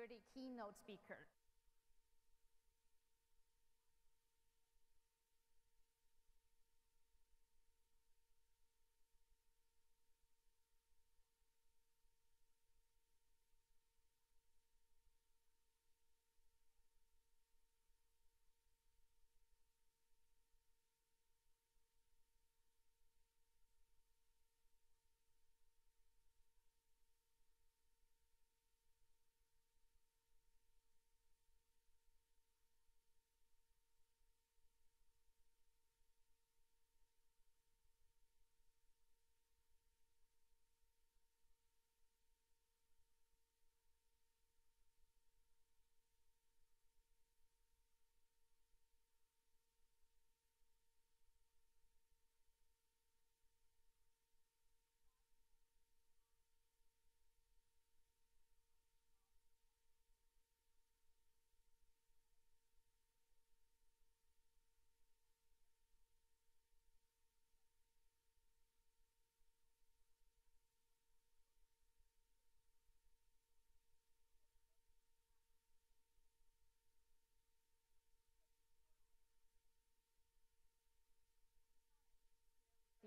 security keynote speaker.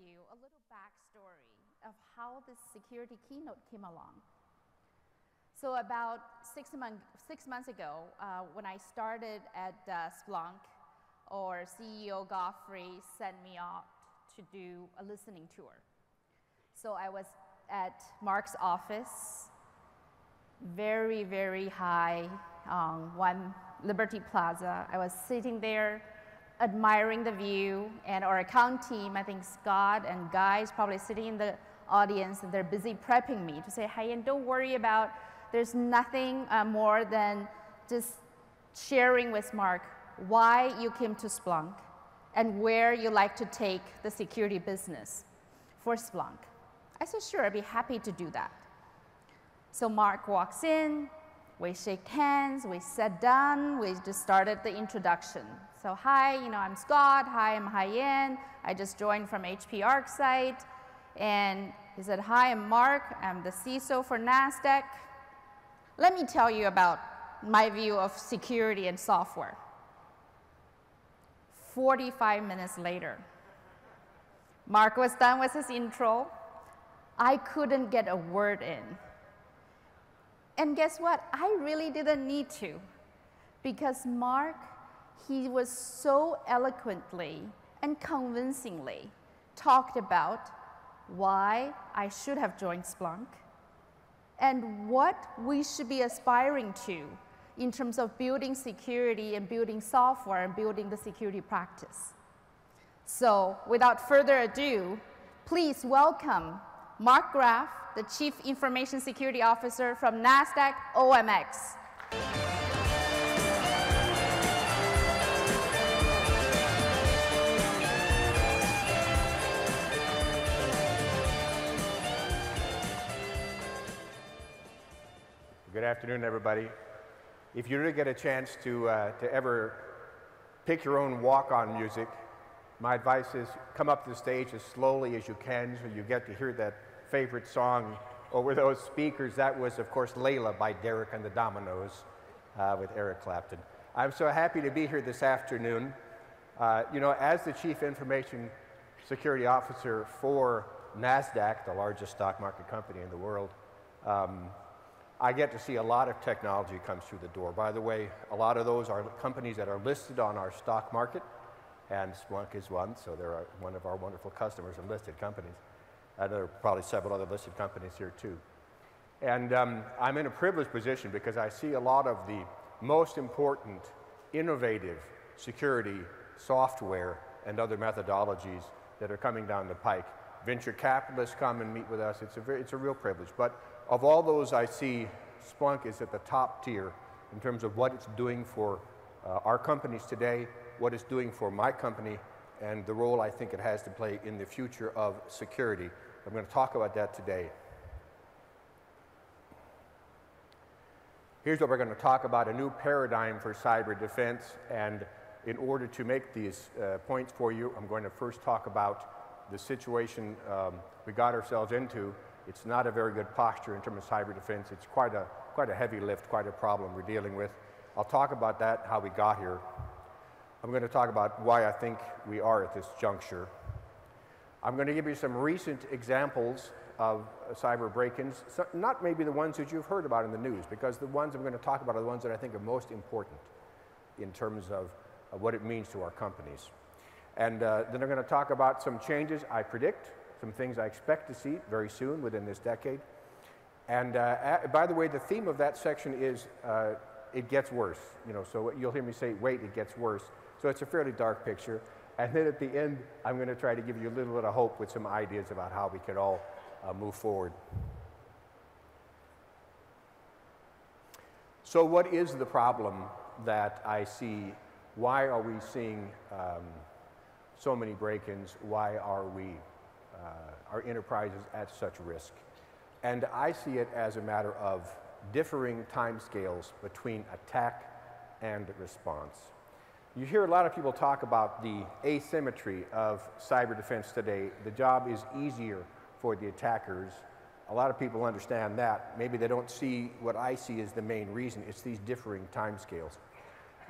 You a little backstory of how this security keynote came along. So about six months ago, when I started at Splunk, our CEO Godfrey sent me out to do a listening tour. So I was at Mark's office, very, very high on One Liberty Plaza. I was sitting there admiring the view, and our account team, I think Scott and Guy is probably sitting in the audience, and they're busy prepping me to say, hey, and don't worry about, there's nothing more than just sharing with Mark why you came to Splunk and where you like to take the security business for Splunk. I said, sure, I'd be happy to do that. So Mark walks in, we shake hands, we sat down, we just started the introduction. So hi, I'm Scott, hi, I'm Hyen, I just joined from HP ArcSight. And he said, hi, I'm Mark, I'm the CISO for NASDAQ. Let me tell you about my view of security and software. 45 minutes later, Mark was done with his intro. I couldn't get a word in. And guess what? I really didn't need to, because Mark, he was so eloquently and convincingly talked about why I should have joined Splunk and what we should be aspiring to in terms of building security and building software and building the security practice. So without further ado, please welcome Mark Graff, the Chief Information Security Officer from NASDAQ OMX. Good afternoon, everybody. If you really get a chance to ever pick your own walk-on music, my advice is come up to the stage as slowly as you can so you get to hear that favorite song over those speakers. That was, of course, Layla by Derek and the Dominoes with Eric Clapton. I'm so happy to be here this afternoon. As the Chief Information Security Officer for NASDAQ, the largest stock market company in the world, I get to see a lot of technology comes through the door. By the way, a lot of those are companies that are listed on our stock market, and Splunk is one, so they're one of our wonderful customers and listed companies. And there are probably several other listed companies here too. And I'm in a privileged position because I see a lot of the most important, innovative security software and other methodologies that are coming down the pike. Venture capitalists come and meet with us. It's a real privilege. But of all those, I see Splunk is at the top tier in terms of what it's doing for our companies today, what it's doing for my company, and the role I think it has to play in the future of security. I'm going to talk about that today. Here's what we're going to talk about, a new paradigm for cyber defense. And in order to make these points for you, I'm going to first talk about the situation we got ourselves into It's not a very good posture in terms of cyber defense. It's quite a heavy lift, quite a problem we're dealing with. I'll talk about that, how we got here. I'm going to talk about why I think we are at this juncture. I'm going to give you some recent examples of cyber break-ins, so not maybe the ones that you've heard about in the news, because the ones I'm going to talk about are the ones that I think are most important in terms of what it means to our companies. And then I'm going to talk about some changes I predict, some things I expect to see very soon within this decade. And by the way, the theme of that section is it gets worse. You know, so you'll hear me say, wait, it gets worse. So it's a fairly dark picture. And then at the end, I'm going to try to give you a little bit of hope with some ideas about how we could all move forward. So what is the problem that I see? Why are we seeing so many break-ins? Why are our enterprises at such risk? And I see it as a matter of differing timescales between attack and response. You hear a lot of people talk about the asymmetry of cyber defense today. The job is easier for the attackers. A lot of people understand that. Maybe they don't see what I see as the main reason. It's these differing timescales.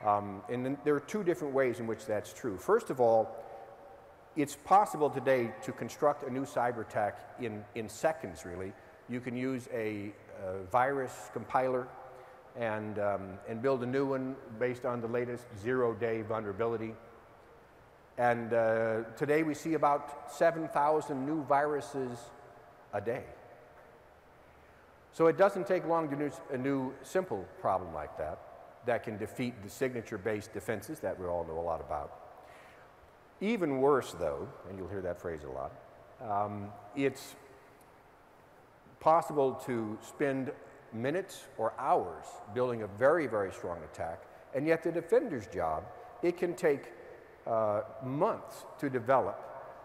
And then there are two different ways in which that's true. First of all, it's possible today to construct a new cyber attack in seconds, really. You can use a virus compiler and build a new one based on the latest zero-day vulnerability. And today we see about 7,000 new viruses a day. So it doesn't take long to do a new simple problem like that can defeat the signature-based defenses that we all know a lot about. Even worse, though, and you'll hear that phrase a lot, it's possible to spend minutes or hours building a very, very strong attack, and yet the defender's job, it can take months to develop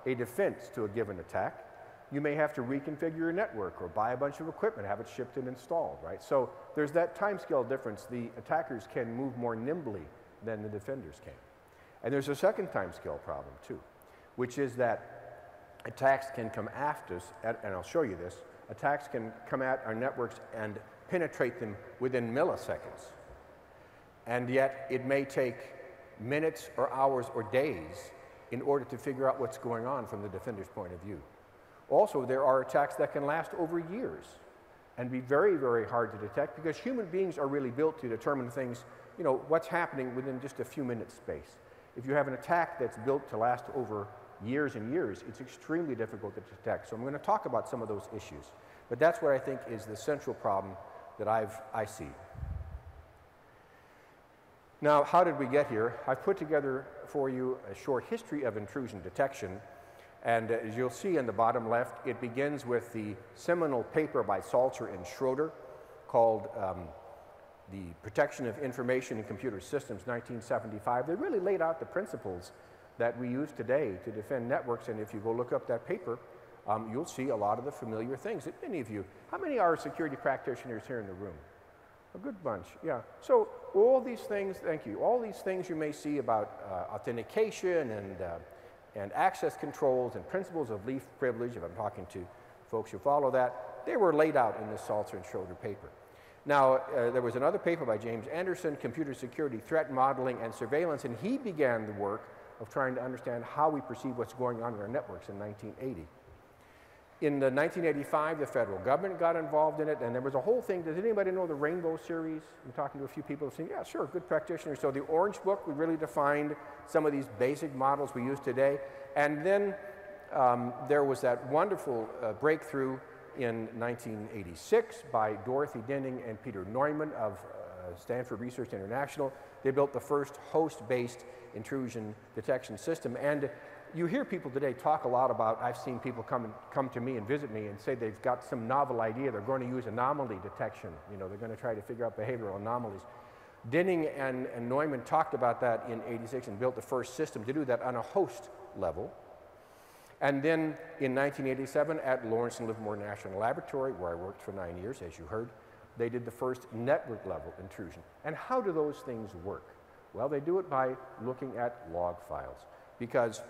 a defense to a given attack. You may have to reconfigure your network or buy a bunch of equipment, have it shipped and installed, right? So there's that timescale difference. The attackers can move more nimbly than the defenders can. And there's a second timescale problem too, which is that attacks can come after us, and I'll show you this, attacks can come at our networks and penetrate them within milliseconds. And yet it may take minutes or hours or days in order to figure out what's going on from the defender's point of view. Also, there are attacks that can last over years and be very, very hard to detect because human beings are really built to determine things, you know, what's happening within just a few minutes space. If you have an attack that's built to last over years and years, it's extremely difficult to detect. So I'm going to talk about some of those issues. But that's what I think is the central problem that I see. Now, how did we get here? I've put together for you a short history of intrusion detection. And as you'll see in the bottom left, it begins with the seminal paper by Salter and Schroeder called The Protection of Information in Computer Systems, 1975. They really laid out the principles that we use today to defend networks. And if you go look up that paper, you'll see a lot of the familiar things that many of you, how many are security practitioners here in the room? A good bunch, yeah. So all these things, thank you, all these things you may see about authentication and access controls and principles of least privilege, if I'm talking to folks who follow that, they were laid out in this Salter and Schroeder paper. Now, there was another paper by James Anderson, Computer Security Threat Modeling and Surveillance, and he began the work of trying to understand how we perceive what's going on in our networks in 1980. In 1985, the federal government got involved in it, and there was a whole thing. Does anybody know the Rainbow series? I'm talking to a few people saying, yeah, sure, good practitioners. So the Orange Book, we really defined some of these basic models we use today. And then there was that wonderful breakthrough in 1986 by Dorothy Denning and Peter Neumann of Stanford Research International. They built the first host-based intrusion detection system. And you hear people today talk a lot about, I've seen people come to me and visit me and say they've got some novel idea. They're going to use anomaly detection. You know, they're going to try to figure out behavioral anomalies. Denning and Neumann talked about that in '86 and built the first system to do that on a host level. And then in 1987 at Lawrence and Livermore National Laboratory, where I worked for 9 years, as you heard, they did the first network level intrusion. And how do those things work? Well, they do it by looking at log files, because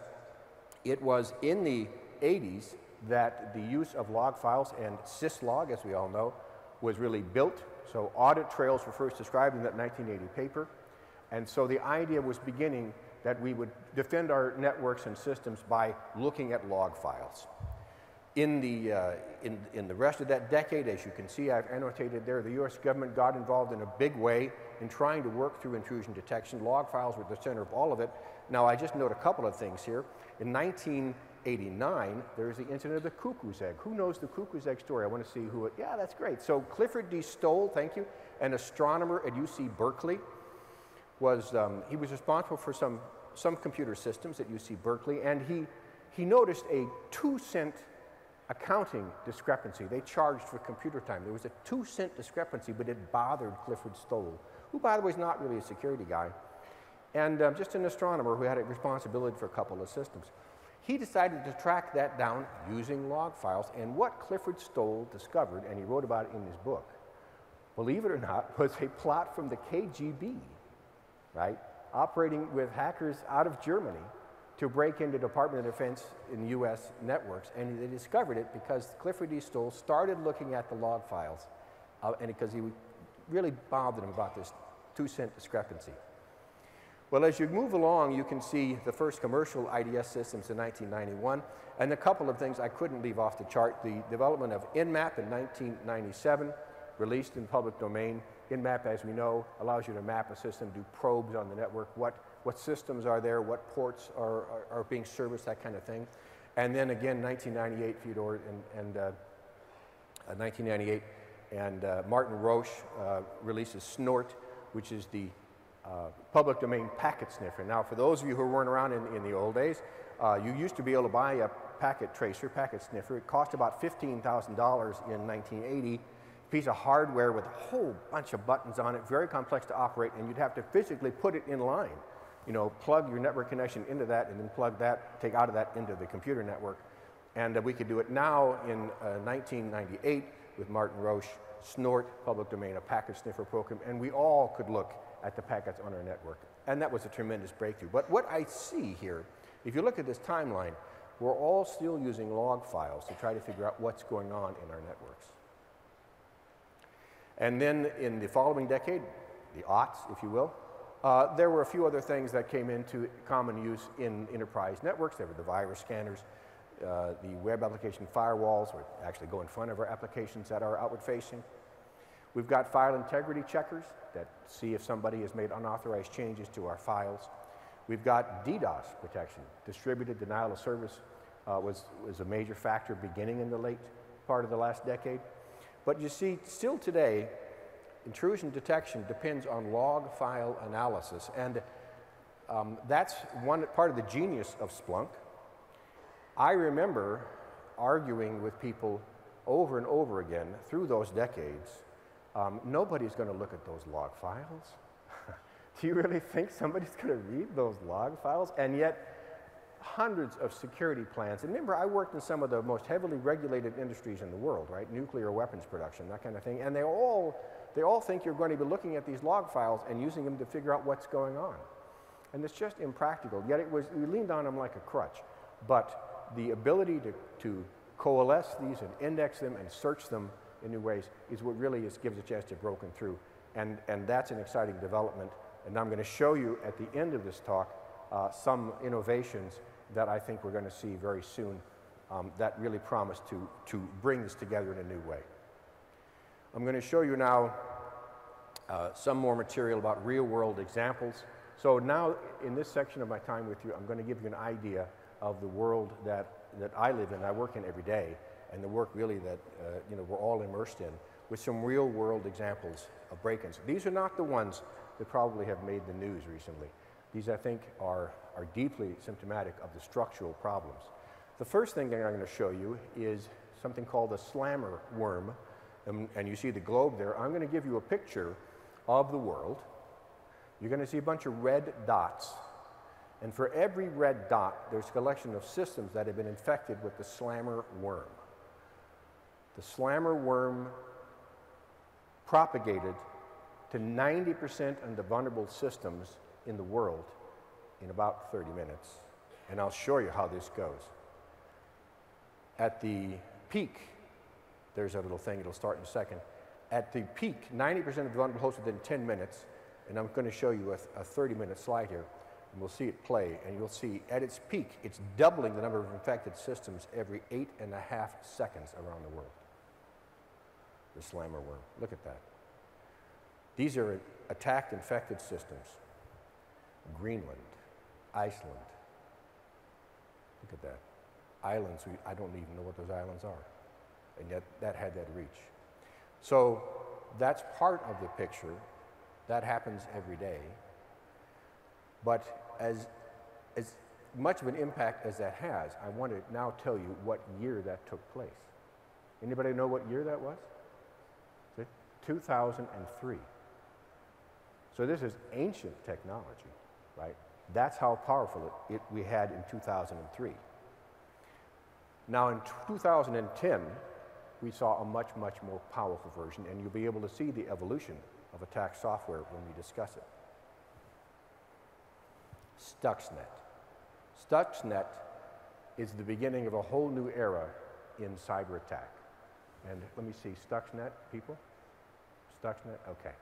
it was in the 80s that the use of log files and syslog, as we all know, was really built. So audit trails were first described in that 1980 paper. And so the idea was beginning that we would defend our networks and systems by looking at log files. In the rest of that decade, as you can see, I've annotated there, the US government got involved in a big way in trying to work through intrusion detection. Log files were at the center of all of it. Now, I just note a couple of things here. In 1989, there's the incident of the cuckoo's egg. Who knows the cuckoo's egg story? I want to see who it, yeah, that's great. So Clifford D. Stoll, thank you, an astronomer at UC Berkeley, he was responsible for some computer systems at UC Berkeley, and he noticed a 2-cent accounting discrepancy. They charged for computer time. There was a 2-cent discrepancy, but it bothered Clifford Stoll, who, by the way, is not really a security guy, and just an astronomer who had a responsibility for a couple of systems. He decided to track that down using log files, and what Clifford Stoll discovered, and he wrote about it in his book, believe it or not, was a plot from the KGB, right, operating with hackers out of Germany to break into Department of Defense in US networks. And they discovered it because Clifford D. Stoll started looking at the log files, and because he really bothered him about this 2-cent discrepancy. Well, as you move along, you can see the first commercial IDS systems in 1991, and a couple of things I couldn't leave off the chart. The development of InMap in 1997, released in public domain. InMap, as we know, allows you to map a system, do probes on the network, what systems are there, what ports are being serviced, that kind of thing. And then again, 1998, Fyodor, and 1998, and Martin Roche releases Snort, which is the public domain packet sniffer. Now, for those of you who weren't around in the old days, you used to be able to buy a packet tracer, packet sniffer. It cost about $15,000 in 1980. Piece of hardware with a whole bunch of buttons on it, very complex to operate, and you'd have to physically put it in line. You know, plug your network connection into that, and then plug that, take out of that into the computer network. And we could do it now in 1998 with Martin Roche, Snort, public domain, a packet sniffer program, and we all could look at the packets on our network. And that was a tremendous breakthrough. But what I see here, if you look at this timeline, we're all still using log files to try to figure out what's going on in our networks. And then in the following decade, the aughts, if you will, there were a few other things that came into common use in enterprise networks. There were the virus scanners, the web application firewalls, which actually go in front of our applications that are outward facing. We've got file integrity checkers that see if somebody has made unauthorized changes to our files. We've got DDoS protection. Distributed denial of service was a major factor beginning in the late part of the last decade. But you see, still today, intrusion detection depends on log file analysis, and that's one part of the genius of Splunk. I remember arguing with people over and over again through those decades, nobody's going to look at those log files. Do you really think somebody's going to read those log files? And yet, hundreds of security plans. And remember, I worked in some of the most heavily regulated industries in the world, right? Nuclear weapons production, that kind of thing. And they all think you're going to be looking at these log files and using them to figure out what's going on. And it's just impractical. Yet we leaned on them like a crutch. But the ability to coalesce these and index them and search them in new ways is what really gives a chance to broken through. And that's an exciting development. And I'm going to show you at the end of this talk some innovations that I think we're going to see very soon that really promise to bring this together in a new way. I'm going to show you now some more material about real-world examples. So now, in this section of my time with you, I'm going to give you an idea of the world that I live in, I work in every day, and the work really that we're all immersed in, with some real-world examples of break-ins. These are not the ones that probably have made the news recently. These, I think, are deeply symptomatic of the structural problems. The first thing that I'm going to show you is something called a slammer worm. And you see the globe there. I'm going to give you a picture of the world. You're going to see a bunch of red dots. And for every red dot, there's a collection of systems that have been infected with the slammer worm. The slammer worm propagated to 90% of the vulnerable systems in the world in about 30 minutes. And I'll show you how this goes. At the peak, there's a little thing, it'll start in a second. At the peak, 90% of the vulnerable hosts within 10 minutes, and I'm going to show you a 30-minute slide here, and we'll see it play, and you'll see at its peak, it's doubling the number of infected systems every 8.5 seconds around the world. The slammer worm, look at that. These are attacked infected systems. Greenland, Iceland, look at that. Islands, I don't even know what those islands are, and yet that had that reach. So that's part of the picture. That happens every day. But as much of an impact as that has, I want to now tell you what year that took place. Anybody know what year that was? 2003. So this is ancient technology, right? That's how powerful we had in 2003. Now in 2010, we saw a much, much more powerful version, and you'll be able to see the evolution of attack software when we discuss it. Stuxnet. Stuxnet is the beginning of a whole new era in cyber attack. And let me see, Stuxnet, people? Stuxnet, okay.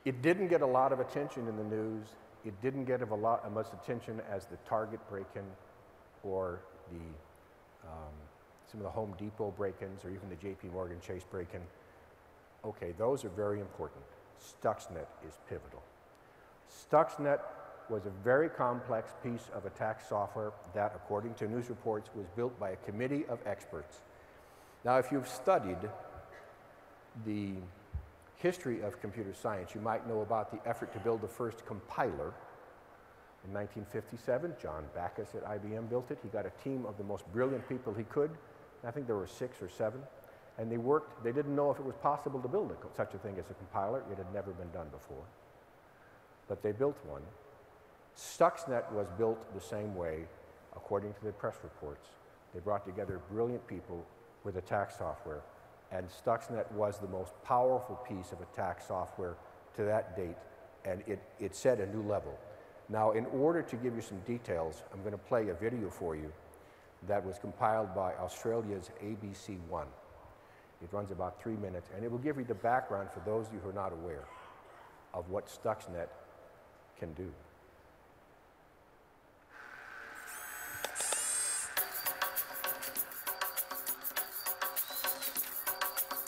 It didn't get a lot of attention in the news. It didn't get as much attention as the Target break-in or the some of the Home Depot break-ins or even the JP Morgan Chase break-in. Okay, those are very important. Stuxnet is pivotal. Stuxnet was a very complex piece of attack software that, according to news reports, was built by a committee of experts. Now, if you've studied the history of computer science, you might know about the effort to build the first compiler. In 1957, John Backus at IBM built it. He got a team of the most brilliant people he could. I think there were 6 or 7. And they worked. They didn't know if it was possible to build such a thing as a compiler. It had never been done before. But they built one. Stuxnet was built the same way, according to the press reports. They brought together brilliant people with attack software. And Stuxnet was the most powerful piece of attack software to that date. And it set a new level. Now, in order to give you some details, I'm going to play a video for you that was compiled by Australia's ABC1. It runs about 3 minutes, and it will give you the background for those of you who are not aware of what Stuxnet can do.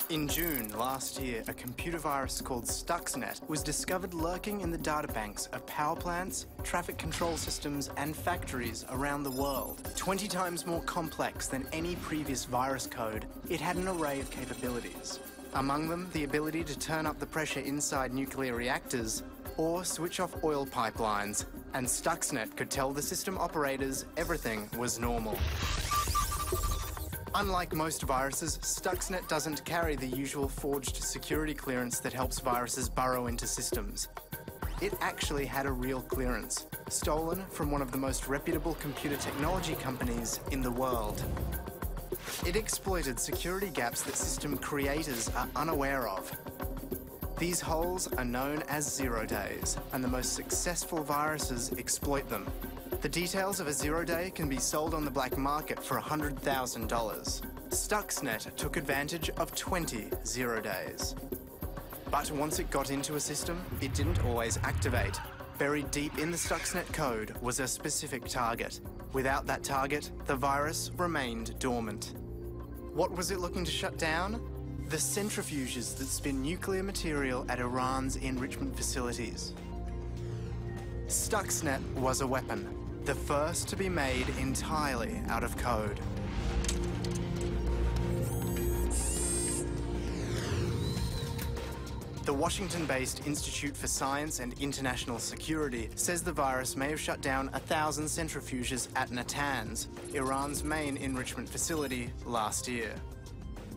In June last year, a computer virus called Stuxnet was discovered lurking in the databanks of power plants, traffic control systems, and factories around the world. 20 times more complex than any previous virus code, it had an array of capabilities. Among them, the ability to turn up the pressure inside nuclear reactors or switch off oil pipelines, and Stuxnet could tell the system operators everything was normal. Unlike most viruses, Stuxnet doesn't carry the usual forged security clearance that helps viruses burrow into systems. It actually had a real clearance, stolen from one of the most reputable computer technology companies in the world. It exploited security gaps that system creators are unaware of. These holes are known as 0 days, and the most successful viruses exploit them. The details of a 0 day can be sold on the black market for $100,000. Stuxnet took advantage of 20 0 days. But once it got into a system, it didn't always activate. Buried deep in the Stuxnet code was a specific target. Without that target, the virus remained dormant. What was it looking to shut down? The centrifuges that spin nuclear material at Iran's enrichment facilities. Stuxnet was a weapon. The first to be made entirely out of code. The Washington-based Institute for Science and International Security says the virus may have shut down 1,000 centrifuges at Natanz, Iran's main enrichment facility, last year.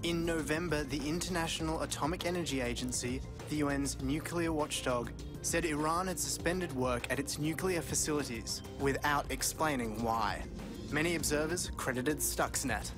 In November, the International Atomic Energy Agency, the UN's nuclear watchdog, said Iran had suspended work at its nuclear facilities without explaining why. Many observers credited Stuxnet.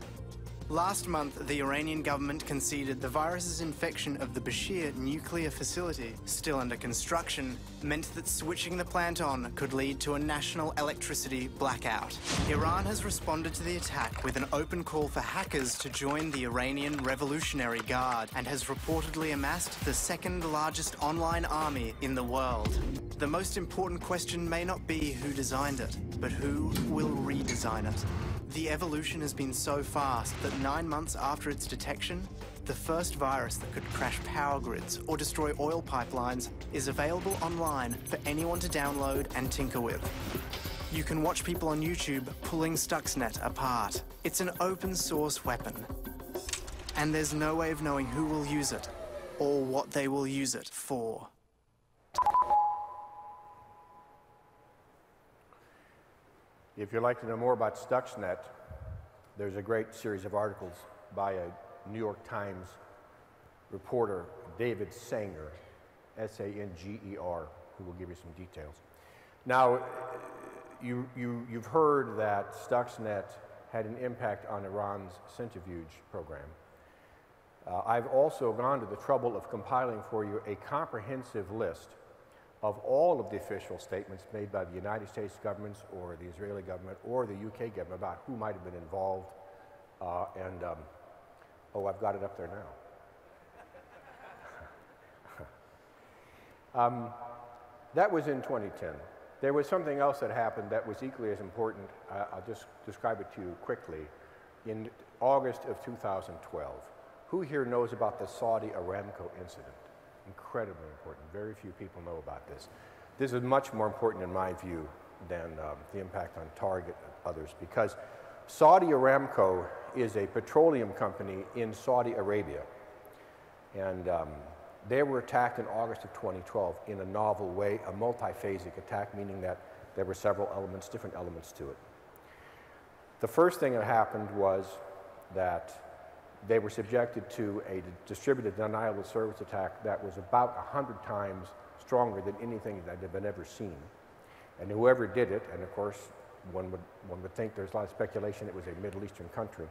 Last month, the Iranian government conceded the virus's infection of the Bashir nuclear facility, still under construction, meant that switching the plant on could lead to a national electricity blackout. Iran has responded to the attack with an open call for hackers to join the Iranian Revolutionary Guard and has reportedly amassed the second largest online army in the world. The most important question may not be who designed it, but who will redesign it. The evolution has been so fast that 9 months after its detection, the first virus that could crash power grids or destroy oil pipelines is available online for anyone to download and tinker with. You can watch people on YouTube pulling Stuxnet apart. It's an open source weapon. And there's no way of knowing who will use it or what they will use it for. If you'd like to know more about Stuxnet, there's a great series of articles by a New York Times reporter, David Sanger, S-A-N-G-E-R, who will give you some details. Now, you've heard that Stuxnet had an impact on Iran's centrifuge program. I've also gone to the trouble of compiling for you a comprehensive list of all of the official statements made by the United States governments or the Israeli government or the UK government about who might have been involved. Oh, I've got it up there now. That was in 2010. There was something else that happened that was equally as important. I'll just describe it to you quickly. In August of 2012, who here knows about the Saudi Aramco incident? Incredibly important. Very few people know about this. This is much more important in my view than the impact on Target and others, because Saudi Aramco is a petroleum company in Saudi Arabia. And they were attacked in August of 2012 in a novel way, a multi-phasic attack, meaning that there were several elements, different elements to it. The first thing that happened was that they were subjected to a distributed denial of service attack that was about 100 times stronger than anything that had been ever seen. And whoever did it, and of course one would think there's a lot of speculation it was a Middle Eastern country,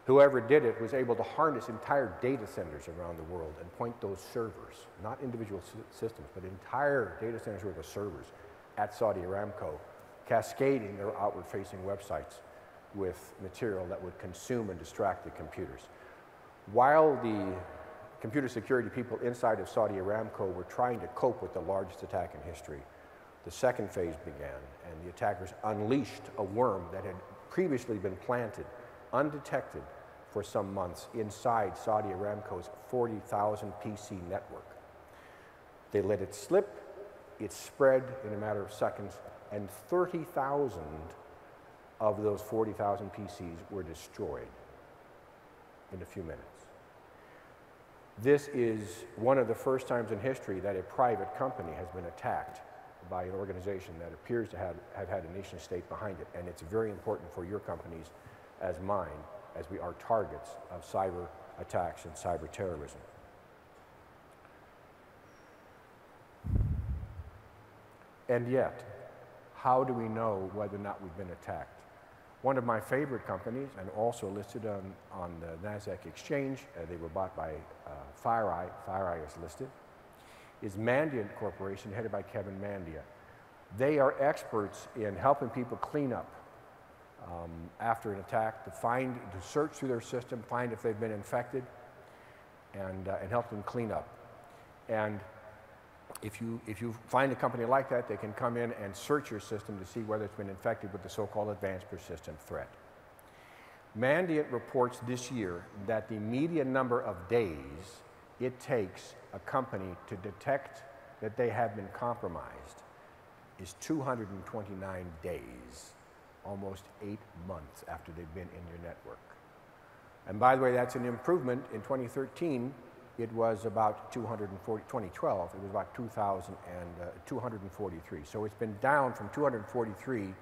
whoever did it was able to harness entire data centers around the world and point those servers, not individual systems, but entire data centers with the servers at Saudi Aramco, cascading their outward-facing websites with material that would consume and distract the computers. While the computer security people inside of Saudi Aramco were trying to cope with the largest attack in history, the second phase began, and the attackers unleashed a worm that had previously been planted, undetected, for some months inside Saudi Aramco's 40,000 PC network. They let it slip, it spread in a matter of seconds, and 30,000 of those 40,000 PCs were destroyed in a few minutes. This is one of the first times in history that a private company has been attacked by an organization that appears to have had a nation state behind it, and it's very important for your companies as mine, as we are targets of cyber attacks and cyber terrorism. And yet, how do we know whether or not we've been attacked? One of my favorite companies, and also listed on the NASDAQ exchange, they were bought by FireEye. FireEye is listed, is Mandiant Corporation, headed by Kevin Mandia. They are experts in helping people clean up after an attack, to search through their system, find if they've been infected, and help them clean up. And if you find a company like that, they can come in and search your system to see whether it's been infected with the so-called advanced persistent threat. Mandiant reports this year that the median number of days it takes a company to detect that they have been compromised is 229 days, almost 8 months after they've been in your network. And by the way, that's an improvement. In 2013, it was about 2012, it was about 243. So it's been down from 243 to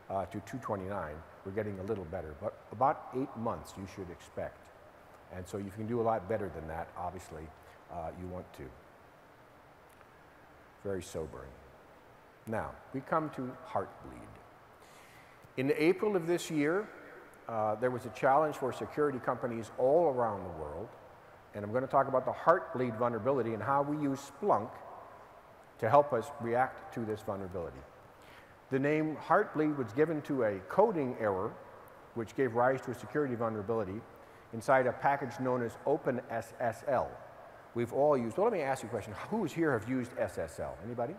229. We're getting a little better, but about 8 months you should expect. And so you can do a lot better than that, obviously, you want to. Very sobering. Now, we come to Heartbleed. In April of this year, there was a challenge for security companies all around the world. And I'm going to talk about the Heartbleed vulnerability and how we use Splunk to help us react to this vulnerability. The name Heartbleed was given to a coding error, which gave rise to a security vulnerability inside a package known as OpenSSL. We've all used, well, let me ask you a question. Who's here have used SSL? Anybody?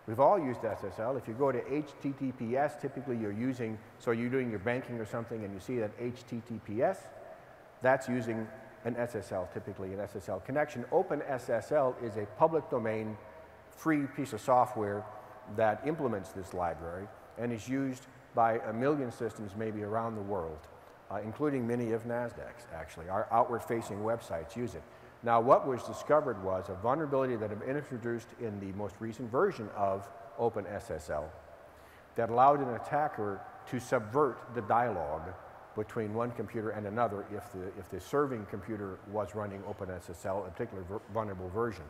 We've all used SSL. If you go to HTTPS, typically you're using, so you're doing your banking or something and you see that HTTPS, that's using an SSL, typically an SSL connection. OpenSSL is a public domain, free piece of software that implements this library and is used by a million systems maybe around the world, including many of NASDAQ's, actually. Our outward-facing websites use it. Now, what was discovered was a vulnerability that had been introduced in the most recent version of OpenSSL that allowed an attacker to subvert the dialogue between one computer and another if the serving computer was running OpenSSL, a particular vulnerable version.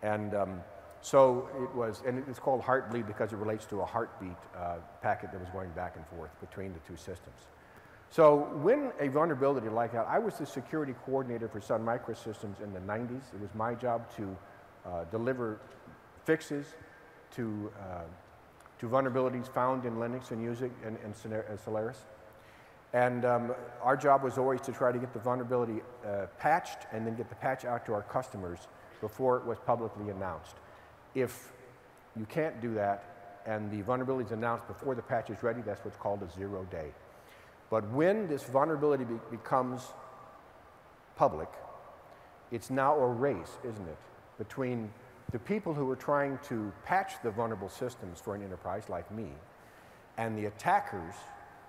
And so it was, and it's called Heartbleed because it relates to a heartbeat packet that was going back and forth between the two systems. So when a vulnerability like that, I was the security coordinator for Sun Microsystems in the 90s. It was my job to deliver fixes to vulnerabilities found in Linux and Music and Solaris. And our job was always to try to get the vulnerability patched and then get the patch out to our customers before it was publicly announced. If you can't do that and the vulnerability is announced before the patch is ready, that's what's called a 0-day. But when this vulnerability becomes public, it's now a race, isn't it, between the people who are trying to patch the vulnerable systems for an enterprise like me and the attackers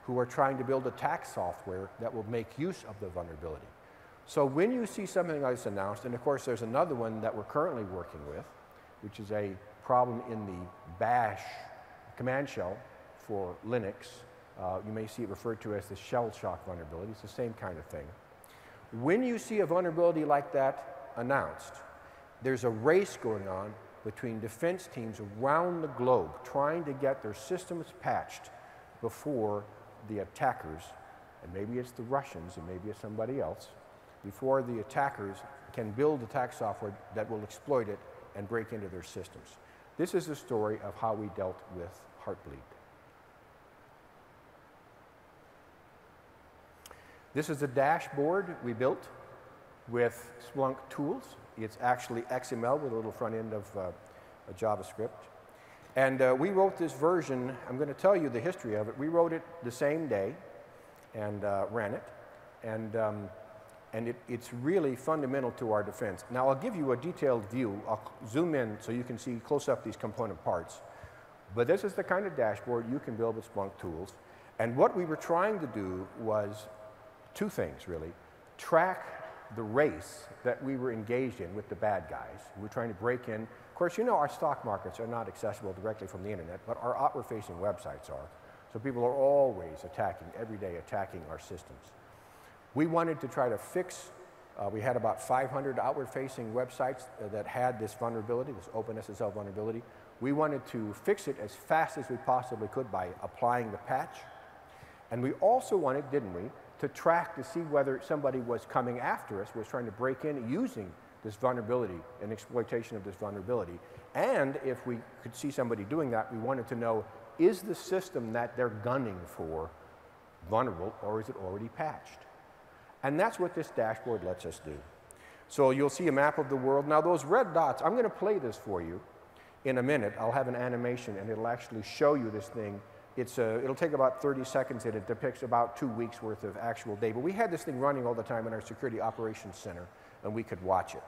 who are trying to build attack software that will make use of the vulnerability. So when you see something like this announced, and of course there's another one that we're currently working with, which is a problem in the bash command shell for Linux. You may see it referred to as the shell shock vulnerability. It's the same kind of thing. When you see a vulnerability like that announced, there's a race going on between defense teams around the globe trying to get their systems patched before the attackers, and maybe it's the Russians and maybe it's somebody else, before the attackers can build attack software that will exploit it and break into their systems. This is the story of how we dealt with Heartbleed. This is a dashboard we built with Splunk tools. It's actually XML with a little front end of a JavaScript. And we wrote this version. I'm going to tell you the history of it. We wrote it the same day and ran it. And it's really fundamental to our defense. Now, I'll give you a detailed view. I'll zoom in so you can see close up these component parts. But this is the kind of dashboard you can build with Splunk tools. And what we were trying to do was two things, really. Track the race that we were engaged in with the bad guys. We were trying to break in. Of course, you know our stock markets are not accessible directly from the internet, but our outward-facing websites are. So people are always attacking, every day attacking our systems. We wanted to try to fix, we had about 500 outward-facing websites that had this vulnerability, this OpenSSL vulnerability. We wanted to fix it as fast as we possibly could by applying the patch. And we also wanted, didn't we, to track to see whether somebody was coming after us, was trying to break in using this vulnerability and exploitation of this vulnerability. And if we could see somebody doing that, we wanted to know, is the system that they're gunning for vulnerable or is it already patched? And that's what this dashboard lets us do. So you'll see a map of the world. Now those red dots, I'm going to play this for you in a minute. I'll have an animation and it'll actually show you this thing. It'll take about 30 seconds and it depicts about 2 weeks worth of actual data. But we had this thing running all the time in our Security Operations Center and we could watch it.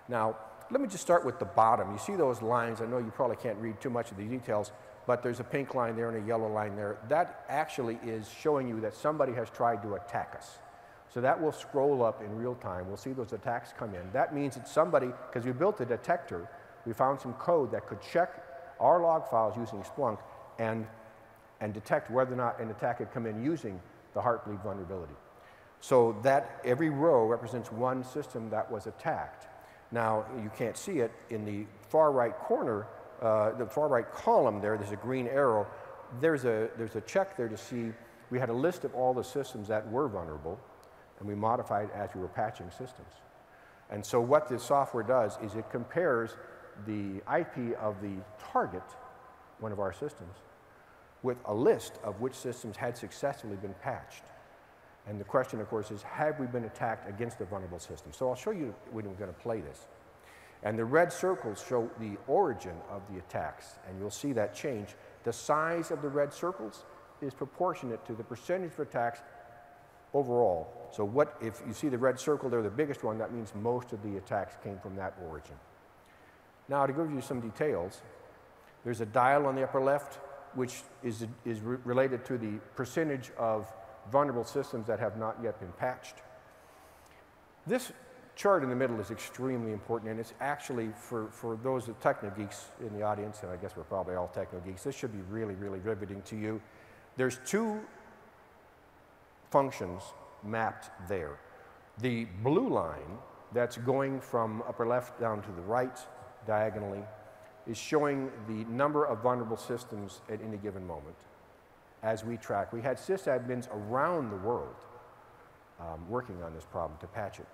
Now, let me just start with the bottom. You see those lines. I know you probably can't read too much of the details, but there's a pink line there and a yellow line there. That actually is showing you that somebody has tried to attack us. So that will scroll up in real time. We'll see those attacks come in. That means it's somebody, because we built a detector, we found some code that could check our log files using Splunk and detect whether or not an attack had come in using the Heartbleed vulnerability. So that every row represents one system that was attacked. Now, you can't see it in the far right corner, the far right column there's a green arrow. There's a check there to see we had a list of all the systems that were vulnerable, and we modified as we were patching systems. And so what this software does is it compares the IP of the target, one of our systems, with a list of which systems had successfully been patched. And the question, of course, is have we been attacked against a vulnerable system? So I'll show you when we're going to play this. And the red circles show the origin of the attacks, and you'll see that change. The size of the red circles is proportionate to the percentage of attacks overall. So what, if you see the red circle there, the biggest one, that means most of the attacks came from that origin. Now, to give you some details, there's a dial on the upper left, which is related to the percentage of vulnerable systems that have not yet been patched. This chart in the middle is extremely important, and it's actually, for those techno geeks in the audience, and I guess we're probably all techno geeks, this should be really, really riveting to you. There's two functions mapped there. The blue line that's going from upper left down to the right diagonally is showing the number of vulnerable systems at any given moment as we track. We had sysadmins around the world working on this problem to patch it.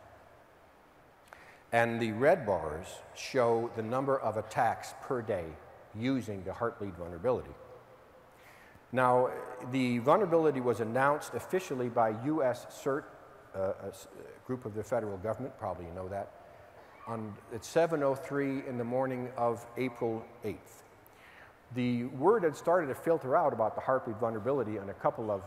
And the red bars show the number of attacks per day using the Heartbleed vulnerability. Now, the vulnerability was announced officially by US CERT, a group of the federal government, probably you know that, at 7:03 in the morning of April 8th. The word had started to filter out about the Heartbleed vulnerability on a couple of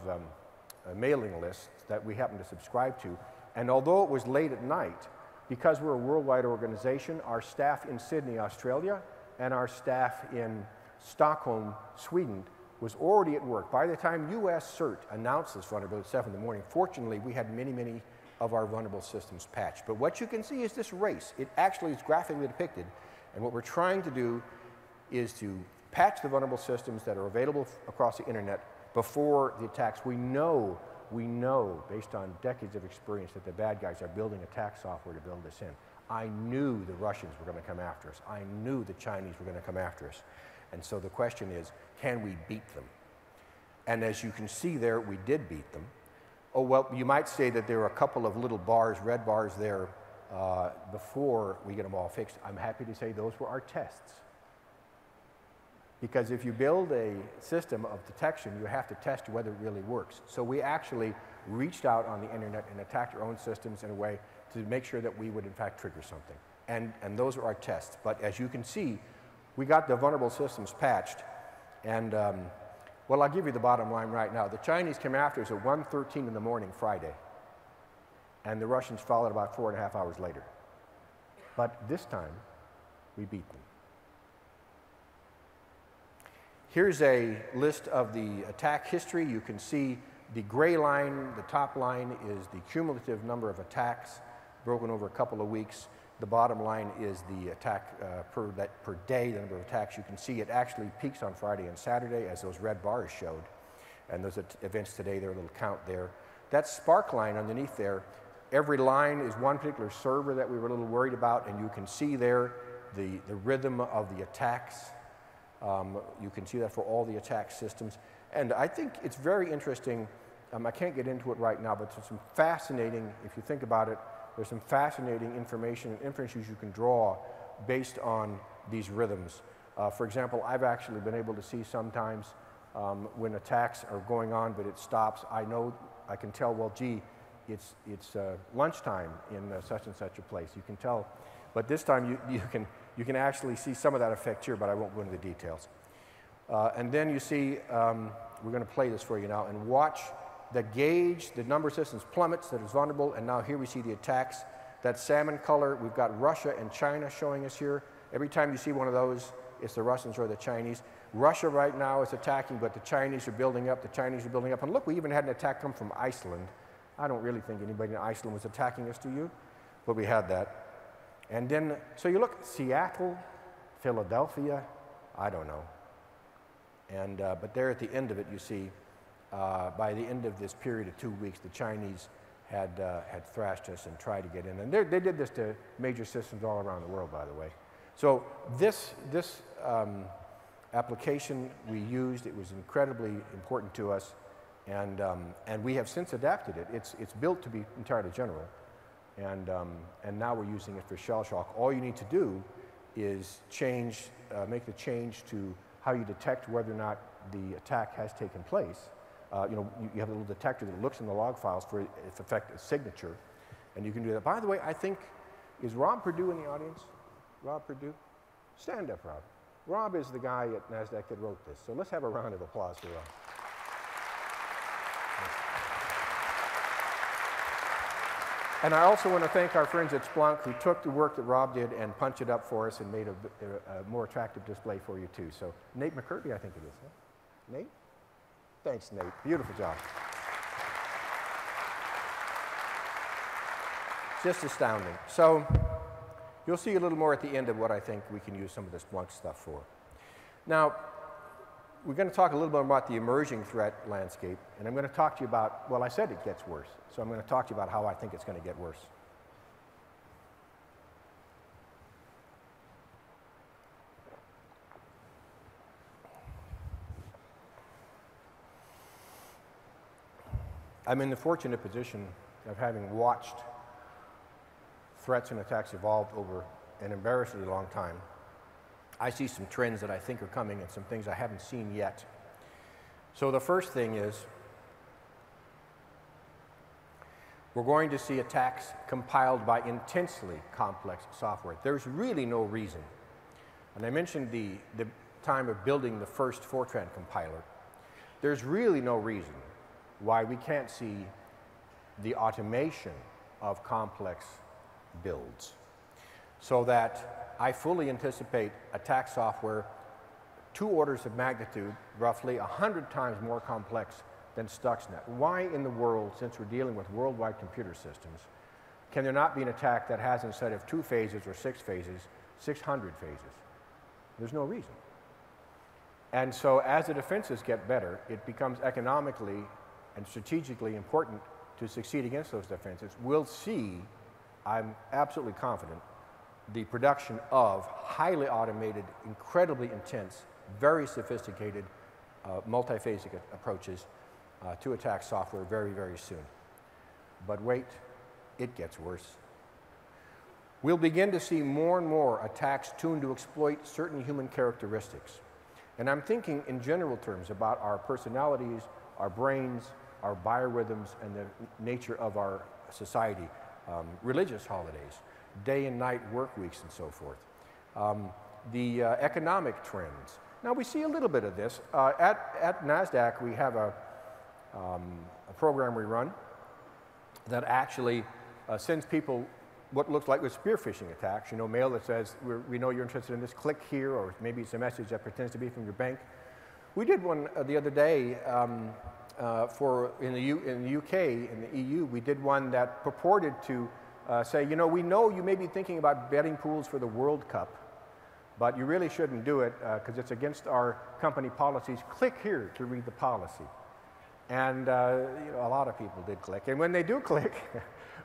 mailing lists that we happened to subscribe to. And although it was late at night, because we're a worldwide organization, our staff in Sydney, Australia, and our staff in Stockholm, Sweden, was already at work. By the time US CERT announced this vulnerability at 7 in the morning, fortunately, we had many, many of our vulnerable systems patched. But what you can see is this race. It actually is graphically depicted. And what we're trying to do is to patch the vulnerable systems that are available across the internet before the attacks. We know, based on decades of experience, that the bad guys are building attack software to build this in. I knew the Russians were going to come after us. I knew the Chinese were going to come after us. And so the question is, can we beat them? And as you can see there, we did beat them. Oh, well, you might say that there are a couple of little bars, red bars there, before we get them all fixed. I'm happy to say those were our tests. Because if you build a system of detection, you have to test whether it really works. So we actually reached out on the internet and attacked our own systems in a way to make sure that we would in fact trigger something. And those are our tests. But as you can see, we got the vulnerable systems patched. And well, I'll give you the bottom line right now. The Chinese came after us at 1:13 in the morning Friday. And the Russians followed about 4.5 hours later. But this time, we beat them. Here's a list of the attack history. You can see the gray line, the top line is the cumulative number of attacks broken over a couple of weeks. The bottom line is the attack per day, the number of attacks. You can see it actually peaks on Friday and Saturday, as those red bars showed. And those events today, there are a little count there. That spark line underneath there, every line is one particular server that we were a little worried about, and you can see there the rhythm of the attacks. You can see that for all the attack systems. And I think it's very interesting. I can't get into it right now, but there's some fascinating, if you think about it, there's some fascinating information and inferences you can draw based on these rhythms. For example, I've actually been able to see sometimes when attacks are going on, but it stops. I can tell, well, gee, it's lunchtime in such and such a place. You can tell. But this time you can actually see some of that effect here, but I won't go into the details. And then you see, we're going to play this for you now, and watch the gauge, the number of systems plummets that is vulnerable, and now here we see the attacks. That salmon color, we've got Russia and China showing us here. Every time you see one of those, it's the Russians or the Chinese. Russia right now is attacking, but the Chinese are building up, And look, we even had an attack come from Iceland. I don't really think anybody in Iceland was attacking us, do you? But we had that. And then, so you look, Seattle, Philadelphia, I don't know. And, but there at the end of it, you see, by the end of this period of 2 weeks, the Chinese had thrashed us and tried to get in. And they did this to major systems all around the world, by the way. So this application we used, it was incredibly important to us. And we have since adapted it. It's built to be entirely general. And now we're using it for shell shock. All you need to do is make the change to how you detect whether or not the attack has taken place. You have a little detector that looks in the log files for its effective signature, and you can do that. By the way, I think, is Rob Perdue in the audience? Rob Perdue? Stand up, Rob. Rob is the guy at NASDAQ that wrote this, so let's have a round of applause for Rob. And I also want to thank our friends at Splunk who took the work that Rob did and punched it up for us and made a more attractive display for you too. So Nate McCurdy, I think it is. Huh? Nate? Thanks, Nate. Beautiful job. Just astounding. So you'll see a little more at the end of what I think we can use some of this Splunk stuff for. Now, we're going to talk a little bit about the emerging threat landscape, and I'm going to talk to you about, well, I said it gets worse, so I'm going to talk to you about how I think it's going to get worse. I'm in the fortunate position of having watched threats and attacks evolve over an embarrassingly long time. I see some trends that I think are coming and some things I haven't seen yet. So the first thing is we're going to see attacks compiled by intensely complex software. There's really no reason, and I mentioned the time of building the first Fortran compiler. There's really no reason why we can't see the automation of complex builds, so that I fully anticipate attack software 2 orders of magnitude, roughly 100 times more complex than Stuxnet. Why in the world, since we're dealing with worldwide computer systems, can there not be an attack that has, instead of 2 phases or 6 phases, 600 phases? There's no reason. And so as the defenses get better, it becomes economically and strategically important to succeed against those defenses. We'll see, I'm absolutely confident, the production of highly automated, incredibly intense, very sophisticated, multi-phasic approaches to attack software very, very soon. But wait, it gets worse. We'll begin to see more and more attacks tuned to exploit certain human characteristics. And I'm thinking in general terms about our personalities, our brains, our biorhythms, and the nature of our society, religious holidays, day and night work weeks, and so forth. The economic trends. Now, we see a little bit of this. At NASDAQ, we have a program we run that actually sends people what looks like spear phishing attacks, you know, mail that says, we know you're interested in this, click here, or maybe it's a message that pretends to be from your bank. We did one the other day in the UK, in the EU, we did one that purported to say, you know you may be thinking about betting pools for the World Cup, but you really shouldn't do it because it's against our company policies. Click here to read the policy. And a lot of people did click. And when they do click,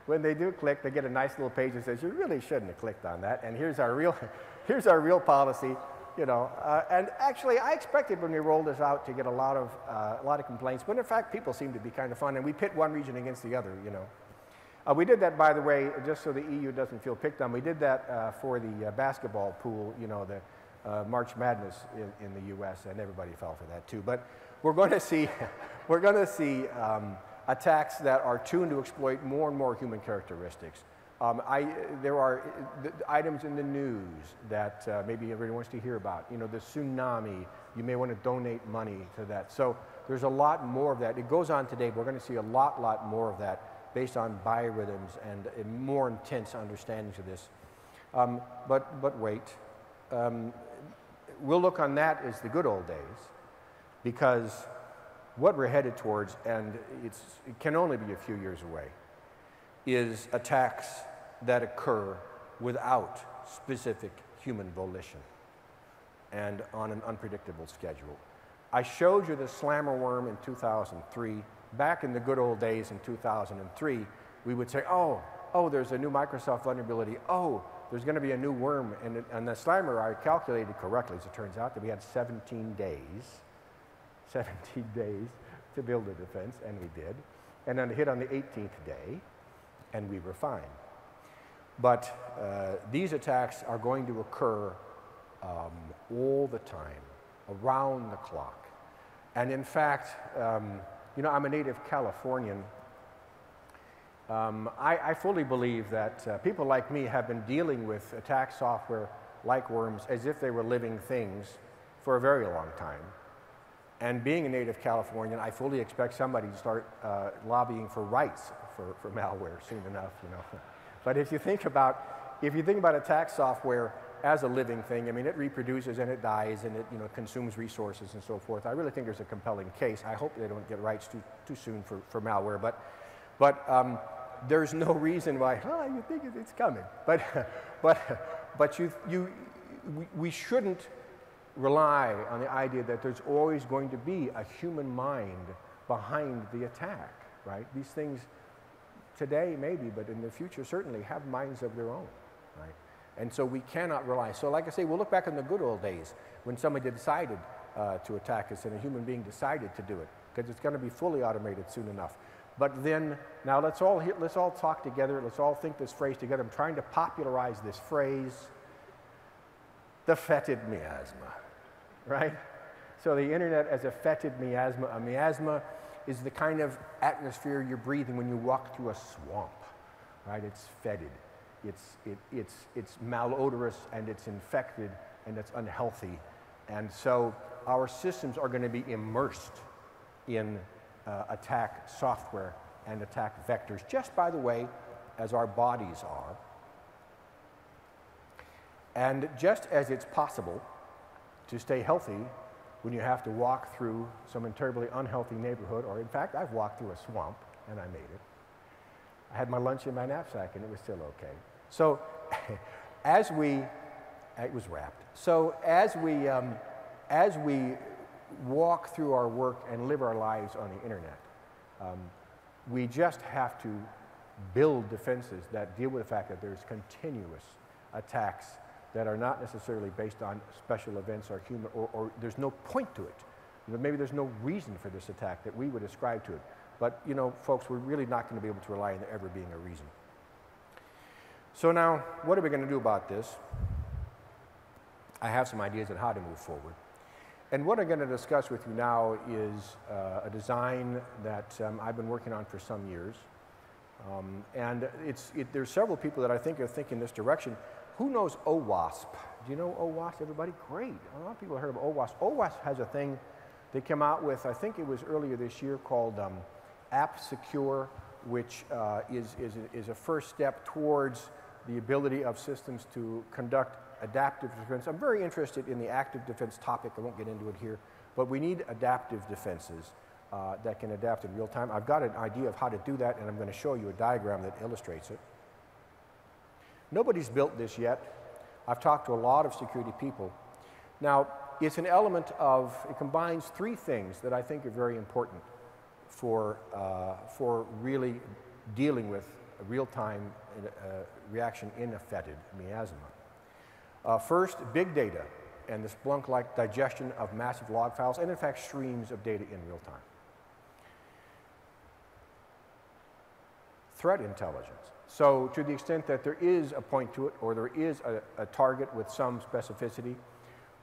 they get a nice little page that says, you really shouldn't have clicked on that. And here's our real policy. And actually, I expected when we rolled this out to get a lot of complaints. But in fact, people seem to be kind of fun, and we pit one region against the other. We did that, by the way, just so the EU doesn't feel picked on. We did that for the basketball pool, the March Madness in the U.S., and everybody fell for that too. But we're going to see attacks that are tuned to exploit more and more human characteristics. There are items in the news that maybe everybody wants to hear about. The tsunami, you may want to donate money to that. So there's a lot more of that. It goes on today, but we're going to see a lot more of that based on biorhythms and more intense understandings of this. But wait, we'll look on that as the good old days, because what we're headed towards, and it can only be a few years away, is attacks that occur without specific human volition and on an unpredictable schedule. I showed you the slammer worm in 2003. Back in the good old days in 2003, we would say, oh, there's a new Microsoft vulnerability. Oh, there's going to be a new worm. And the slammer, I calculated correctly, as it turns out, that we had 17 days to build a defense, and we did. And then it hit on the 18th day, and we were fine. But these attacks are going to occur all the time, around the clock. And in fact, you know, I'm a native Californian. I fully believe that people like me have been dealing with attack software like worms as if they were living things for a very long time. And being a native Californian, I fully expect somebody to start lobbying for rights for malware soon enough, you know. But if you think about attack software as a living thing, I mean, it reproduces and it dies and it, you know, consumes resources and so forth. I really think there's a compelling case. I hope they don't get rights too soon for malware, but there's no reason why. Oh, you think it's coming, but we shouldn't rely on the idea that there's always going to be a human mind behind the attack, right? These things today maybe, but in the future certainly have minds of their own, right? And so we cannot rely. So like I say, we'll look back in the good old days when somebody decided to attack us and a human being decided to do it, because it's going to be fully automated soon enough. But then, now let's all talk together, let's all think this phrase together. I'm trying to popularize this phrase, the fetid miasma, right? So the internet as a fetid miasma. A miasma is the kind of atmosphere you're breathing when you walk through a swamp, right? It's fetid, it's malodorous, and it's infected, and it's unhealthy. And so our systems are going to be immersed in attack software and attack vectors, just by the way, as our bodies are. And just as it's possible to stay healthy when you have to walk through some terribly unhealthy neighborhood, or in fact, I've walked through a swamp and I made it. I had my lunch in my knapsack and it was still okay. So it was wrapped. So as we walk through our work and live our lives on the internet, we just have to build defenses that deal with the fact that there's continuous attacks that are not necessarily based on special events or human, or there's no point to it. You know, maybe there's no reason for this attack that we would ascribe to it. But, you know, folks, we're really not going to be able to rely on there ever being a reason. So now, what are we going to do about this? I have some ideas on how to move forward. And what I'm going to discuss with you now is a design that I've been working on for some years. And there's several people that I think are thinking this direction. Who knows OWASP? Do you know OWASP, everybody? Great. A lot of people have heard of OWASP. OWASP has a thing they came out with, I think it was earlier this year, called App Secure, which is a first step towards the ability of systems to conduct adaptive defense. I'm very interested in the active defense topic. I won't get into it here, but we need adaptive defenses that can adapt in real time. I've got an idea of how to do that, and I'm going to show you a diagram that illustrates it. Nobody's built this yet. I've talked to a lot of security people. Now, it's an element of, it combines three things that I think are very important for really dealing with a real-time reaction in a fetid miasma. First, big data and the Splunk-like digestion of massive log files, and in fact, streams of data in real time. Threat intelligence. So to the extent that there is a point to it, or there is a target with some specificity,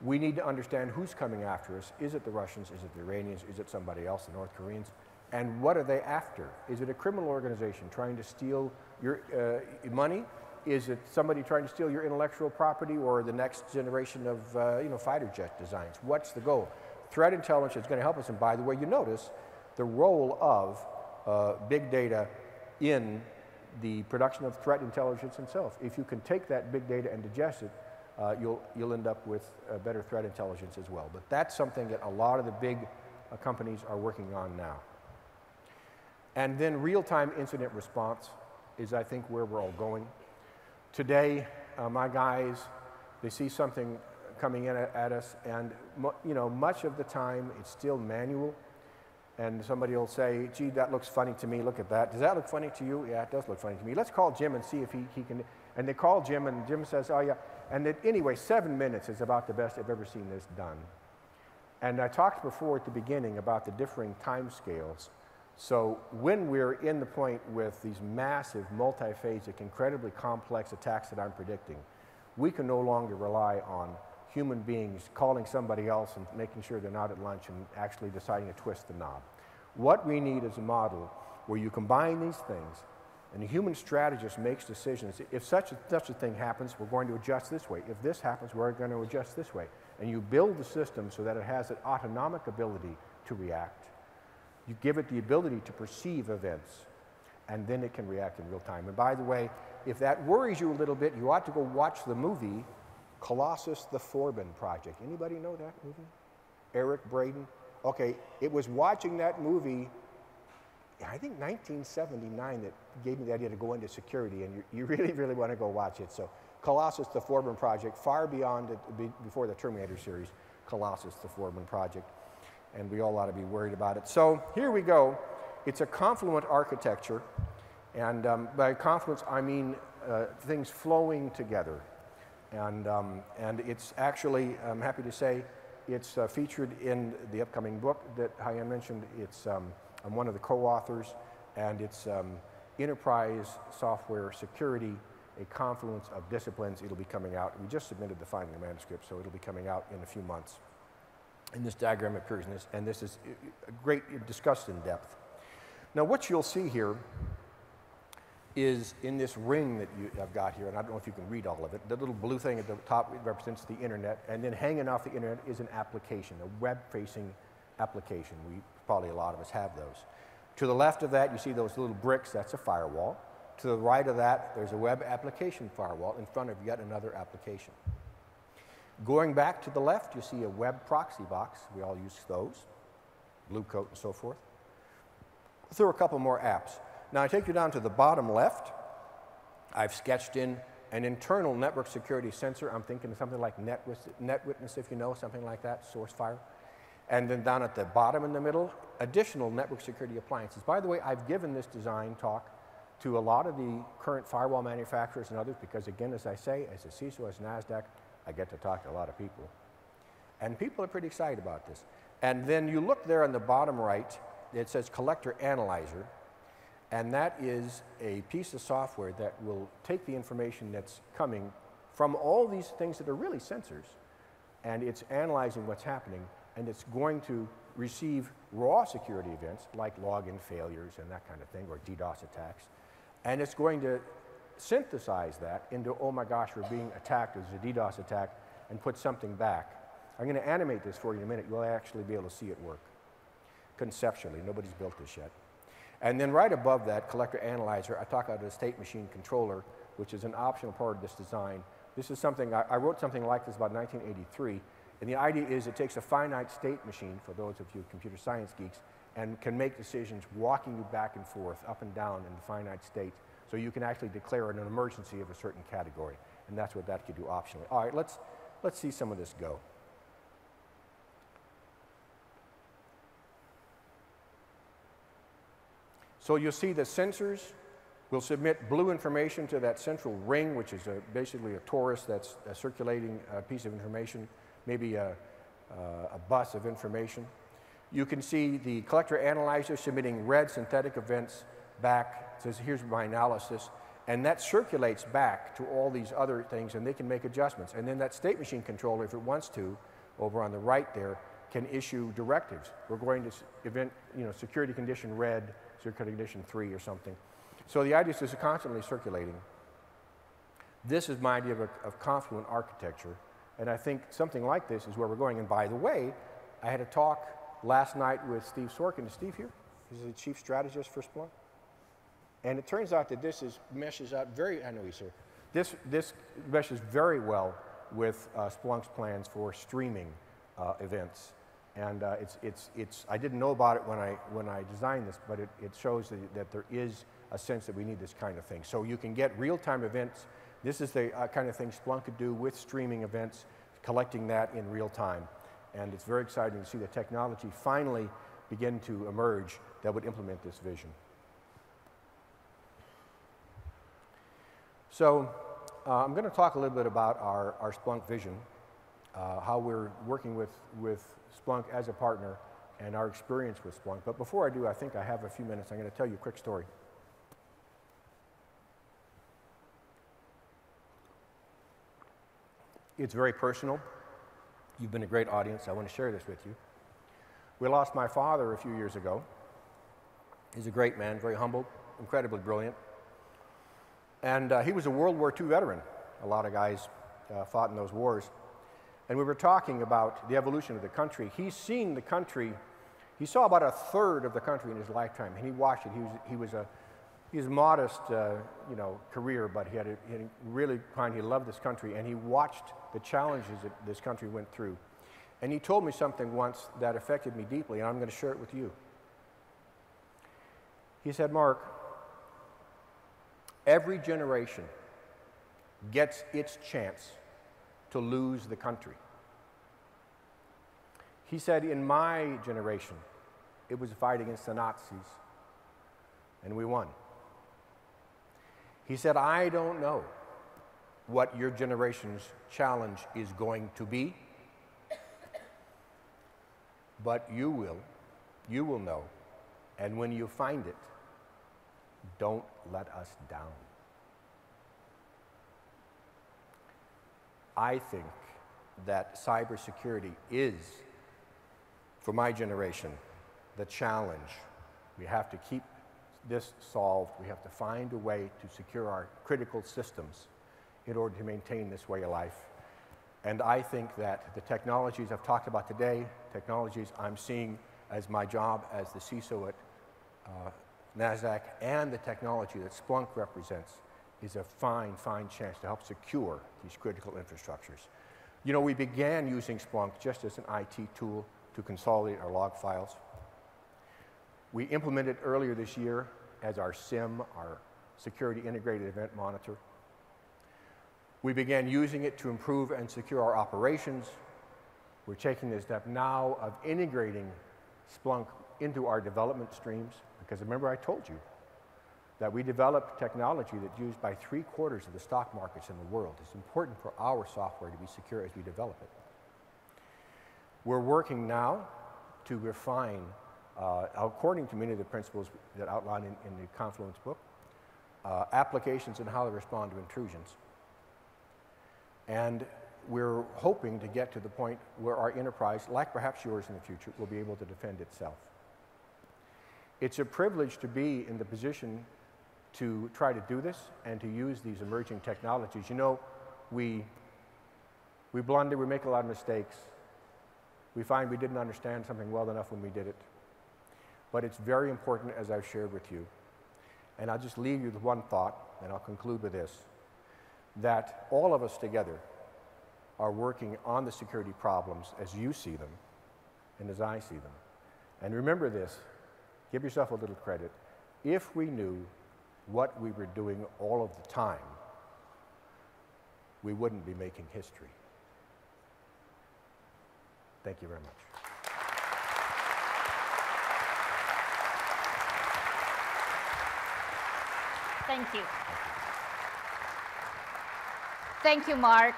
we need to understand who's coming after us. Is it the Russians? Is it the Iranians? Is it somebody else, the North Koreans? And what are they after? Is it a criminal organization trying to steal your money? Is it somebody trying to steal your intellectual property, or the next generation of fighter jet designs? What's the goal? Threat intelligence is going to help us. And by the way, you notice the role of big data in the production of threat intelligence itself. If you can take that big data and digest it, you'll end up with better threat intelligence as well. But that's something that a lot of the big companies are working on now. And then real-time incident response is, I think, where we're all going. Today, my guys, they see something coming in at us, and much of the time it's still manual. And somebody will say, gee, that looks funny to me, look at that. Does that look funny to you? Yeah, it does look funny to me. Let's call Jim and see if he can. And they call Jim, and Jim says, oh yeah. And anyway, 7 minutes is about the best I've ever seen this done. And I talked before at the beginning about the differing time scales. So when we're in the point with these massive, multi-phasic, incredibly complex attacks that I'm predicting, we can no longer rely on human beings calling somebody else and making sure they're not at lunch and actually deciding to twist the knob. What we need is a model where you combine these things and the human strategist makes decisions. If such a thing happens, we're going to adjust this way. If this happens, we're going to adjust this way. And you build the system so that it has an autonomic ability to react. You give it the ability to perceive events, and then it can react in real time. And by the way, if that worries you a little bit, you ought to go watch the movie Colossus the Forbin Project. Anybody know that movie? Eric Braeden? Okay, it was watching that movie, I think 1979, that gave me the idea to go into security, and you really, really want to go watch it. So Colossus the Forbin Project, far beyond it, before the Terminator series, Colossus the Forbin Project, and we all ought to be worried about it. So here we go. It's a confluent architecture, and by confluence I mean things flowing together. And it's actually, I'm happy to say, it's featured in the upcoming book that Haiyan mentioned. It's, I'm one of the co-authors, and it's Enterprise Software Security, a Confluence of Disciplines. It'll be coming out. We just submitted the final manuscript, so it'll be coming out in a few months. And this diagram appears in this, and this is great, discussed in depth. Now, what you'll see here is in this ring that I've got here, and I don't know if you can read all of it, the little blue thing at the top represents the internet, and then hanging off the internet is an application, a web-facing application. Probably a lot of us have those. To the left of that, you see those little bricks, that's a firewall. To the right of that, there's a web application firewall in front of yet another application. Going back to the left, you see a web proxy box. We all use those, Blue Coat and so forth. Through a couple more apps. Now I take you down to the bottom left. I've sketched in an internal network security sensor. I'm thinking of something like NetWitness, if you know, something like that, SourceFire. And then down at the bottom in the middle, additional network security appliances. By the way, I've given this design talk to a lot of the current firewall manufacturers and others because, again, as I say, as a CISO, as NASDAQ, I get to talk to a lot of people. And people are pretty excited about this. And then you look there on the bottom right, it says Collector Analyzer. And that is a piece of software that will take the information that's coming from all these things that are really sensors, and it's analyzing what's happening, and it's going to receive raw security events like login failures and that kind of thing, or DDoS attacks, and it's going to synthesize that into, oh my gosh, we're being attacked as a DDoS attack, and put something back. I'm going to animate this for you in a minute. You'll actually be able to see it work. Conceptually, nobody's built this yet. And then right above that, Collector Analyzer, I talk about a state machine controller, which is an optional part of this design. This is something, I wrote something like this about 1983, and the idea is it takes a finite state machine, for those of you computer science geeks, and can make decisions walking you back and forth, up and down in the finite state, so you can actually declare an emergency of a certain category, and that's what that could do optionally. All right, let's see some of this go. So you'll see the sensors will submit blue information to that central ring, which is basically a torus that's a circulating piece of information, maybe a bus of information. You can see the collector analyzer submitting red synthetic events back. It says, here's my analysis. And that circulates back to all these other things, and they can make adjustments. And then that state machine controller, if it wants to, over on the right there, can issue directives. We're going to event, security condition red, security condition 3 or something. So the idea is it's constantly circulating. This is my idea of confluent architecture, and I think something like this is where we're going. And by the way, I had a talk last night with Steve Sorkin. Is Steve here? He's the chief strategist for Splunk. And it turns out that this meshes out very, I know he's here. This meshes very well with Splunk's plans for streaming events. And I didn't know about it when I designed this, but it shows that there is a sense that we need this kind of thing. So you can get real-time events. This is the kind of thing Splunk could do with streaming events, collecting that in real time. And it's very exciting to see the technology finally begin to emerge that would implement this vision. So I'm going to talk a little bit about our Splunk vision, how we're working with Splunk as a partner and our experience with Splunk. But before I do, I think I have a few minutes. I'm going to tell you a quick story. It's very personal. You've been a great audience. I want to share this with you. We lost my father a few years ago. He's a great man, very humble, incredibly brilliant. And he was a World War II veteran. A lot of guys fought in those wars. And we were talking about the evolution of the country. He's seen the country, he saw about a third of the country in his lifetime, and he watched it. He was a modest, career, but he had really kind. He loved this country, and he watched the challenges that this country went through. And he told me something once that affected me deeply, and I'm going to share it with you. He said, Mark, every generation gets its chance to lose the country. He said, in my generation, it was a fight against the Nazis, and we won. He said, I don't know what your generation's challenge is going to be, but you will know, and when you find it, don't let us down. I think that cybersecurity is, for my generation, the challenge. We have to keep this solved. We have to find a way to secure our critical systems in order to maintain this way of life. And I think that the technologies I've talked about today, technologies I'm seeing as my job as the CISO at NASDAQ, and the technology that Splunk represents, is a fine chance to help secure these critical infrastructures. You know, we began using Splunk just as an IT tool to consolidate our log files. We implemented earlier this year as our SIM, our Security Integrated Event Monitor. We began using it to improve and secure our operations. We're taking the step now of integrating Splunk into our development streams, because remember I told you that we developed technology that's used by 3/4 of the stock markets in the world. It's important for our software to be secure as we develop it. We're working now to refine, according to many of the principles that outlined in the Confluence book, applications and how they respond to intrusions. And we're hoping to get to the point where our enterprise, like perhaps yours in the future, will be able to defend itself. It's a privilege to be in the position to try to do this and to use these emerging technologies. You know, we blunder, we make a lot of mistakes. We find we didn't understand something well enough when we did it. But it's very important, as I've shared with you. And I'll just leave you with one thought, and I'll conclude with this, that all of us together are working on the security problems as you see them and as I see them. And remember this, give yourself a little credit. If we knew what we were doing all of the time, we wouldn't be making history. Thank you very much. Thank you. Thank you, Mark.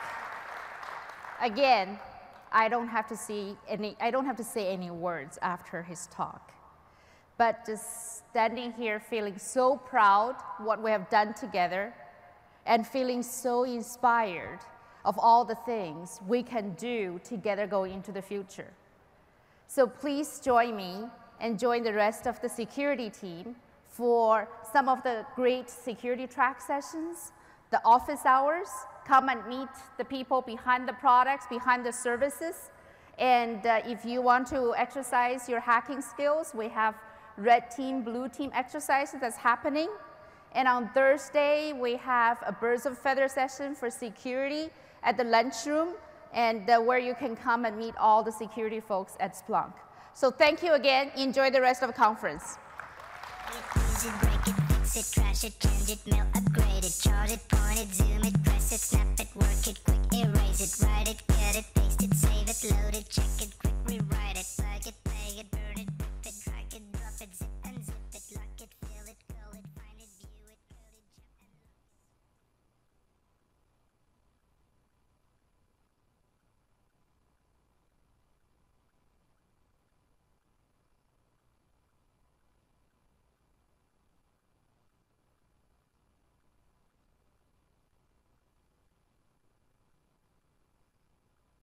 Again, I don't have to say any words after his talk. But just standing here feeling so proud what we have done together and feeling so inspired of all the things we can do together going into the future. So please join me and join the rest of the security team for some of the great security track sessions, the office hours. Come and meet the people behind the products, behind the services. And if you want to exercise your hacking skills, we have red team, blue team exercises that's happening. And on Thursday, we have a birds of feather session for security at the lunchroom, and where you can come and meet all the security folks at Splunk. So thank you again. Enjoy the rest of the conference. Use it, break it, fix it, trash it, change it, mail, upgrade it, chart it, point it, zoom it, press it, snap it, work it, quick erase it, write it, get it, paste it, save it, load it, check it.